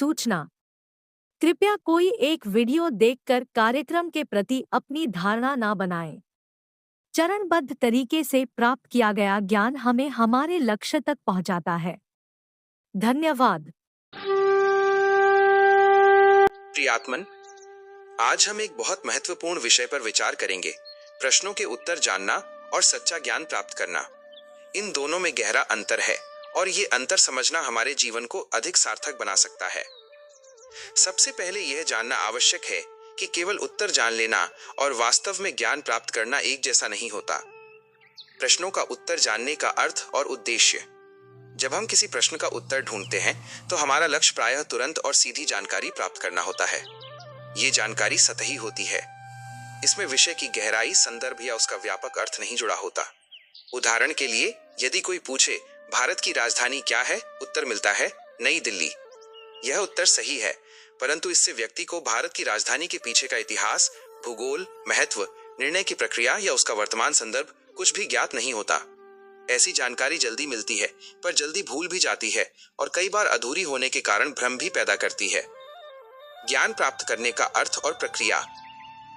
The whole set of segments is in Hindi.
सूचना। कृपया कोई एक वीडियो देखकर कार्यक्रम के प्रति अपनी धारणा न बनाएं। चरणबद्ध तरीके से प्राप्त किया गया ज्ञान हमें हमारे लक्ष्य तक पहुंचाता है। धन्यवाद। प्रियात्मन, आज हम एक बहुत महत्वपूर्ण विषय पर विचार करेंगे। प्रश्नों के उत्तर जानना और सच्चा ज्ञान प्राप्त करना। इन दोनों में गहरा अंतर है और ये अंतर समझना हमारे जीवन को अधिक सार्थक बना सकता है। सबसे पहले यह जानना आवश्यक है कि केवल उत्तर जान लेना और वास्तव में ज्ञान प्राप्त करना एक जैसा नहीं होता। प्रश्नों का उत्तर जानने का अर्थ और उद्देश्य। जब हम किसी प्रश्न का उत्तर ढूंढते हैं तो हमारा लक्ष्य प्रायः तुरंत और सीधी जानकारी प्राप्त करना होता है। ये जानकारी सतही होती है। इसमें विषय की गहराई, संदर्भ या उसका व्यापक अर्थ नहीं जुड़ा होता। उदाहरण के लिए, यदि कोई पूछे भारत की राजधानी क्या है, उत्तर मिलता है नई दिल्ली। यह उत्तर सही है, परंतु इससे व्यक्ति को भारत की राजधानी के पीछे का इतिहास, भूगोल, महत्व, निर्णय की प्रक्रिया या उसका वर्तमान संदर्भ कुछ भी ज्ञात नहीं होता। ऐसी जानकारी जल्दी मिलती है, पर जल्दी भूल भी जाती है और कई बार अधूरी होने के कारण भ्रम भी पैदा करती है। ज्ञान प्राप्त करने का अर्थ और प्रक्रिया।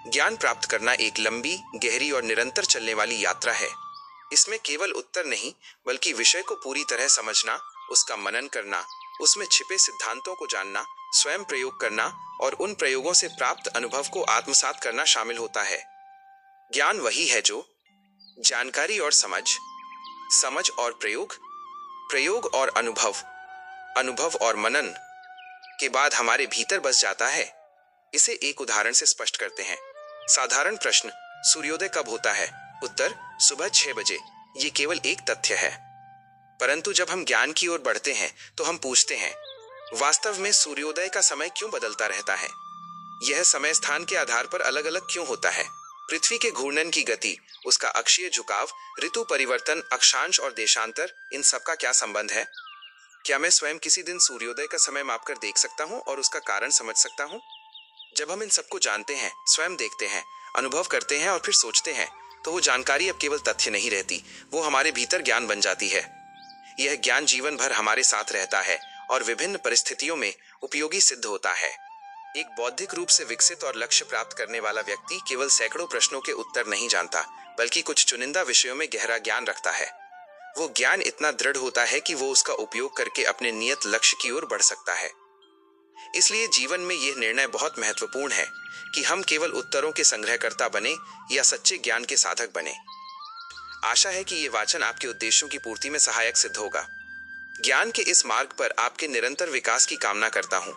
ज्ञान प्राप्त करना एक लंबी, गहरी और निरंतर चलने वाली यात्रा है। इसमें केवल उत्तर नहीं, बल्कि विषय को पूरी तरह समझना, उसका मनन करना, उसमें छिपे सिद्धांतों को जानना, स्वयं प्रयोग करना और उन प्रयोगों से प्राप्त अनुभव को आत्मसात करना शामिल होता है। ज्ञान वही है जो जानकारी और समझ, समझ और प्रयोग, प्रयोग और अनुभव, अनुभव और मनन के बाद हमारे भीतर बस जाता है। इसे एक उदाहरण से स्पष्ट करते हैं। साधारण प्रश्न, सूर्योदय कब होता है? उत्तर, सुबह 6 बजे। ये केवल एक तथ्य है। परंतु जब हम ज्ञान की ओर बढ़ते हैं तो हम पूछते हैं, वास्तव में सूर्योदय का समय क्यों बदलता रहता है? यह समय स्थान के आधार पर अलग अलग क्यों होता है? पृथ्वी के घूर्णन की गति, उसका अक्षीय झुकाव, ऋतु परिवर्तन, अक्षांश और देशांतर, इन सब का क्या संबंध है? क्या मैं स्वयं किसी दिन सूर्योदय का समय मापकर देख सकता हूँ और उसका कारण समझ सकता हूँ? जब हम इन सबको जानते हैं, स्वयं देखते हैं, अनुभव करते हैं और फिर सोचते हैं, तो वो जानकारी अब केवल तथ्य नहीं रहती, वो हमारे भीतर ज्ञान बन जाती है। यह ज्ञान जीवन भर हमारे साथ रहता है और विभिन्न परिस्थितियों में उपयोगी सिद्ध होता है। एक बौद्धिक रूप से विकसित और लक्ष्य प्राप्त करने वाला व्यक्ति केवल सैकड़ों प्रश्नों के उत्तर नहीं जानता, बल्कि कुछ चुनिंदा विषयों में गहरा ज्ञान रखता है। वो ज्ञान इतना दृढ़ होता है कि वो उसका उपयोग करके अपने नियत लक्ष्य की ओर बढ़ सकता है। इसलिए जीवन में यह निर्णय बहुत महत्वपूर्ण है कि हम केवल उत्तरों के संग्रहकर्ता बने या सच्चे ज्ञान के साधक बने। आशा है कि ये वाचन आपके उद्देश्यों की पूर्ति में सहायक सिद्ध होगा। ज्ञान के इस मार्ग पर आपके निरंतर विकास की कामना करता हूँ।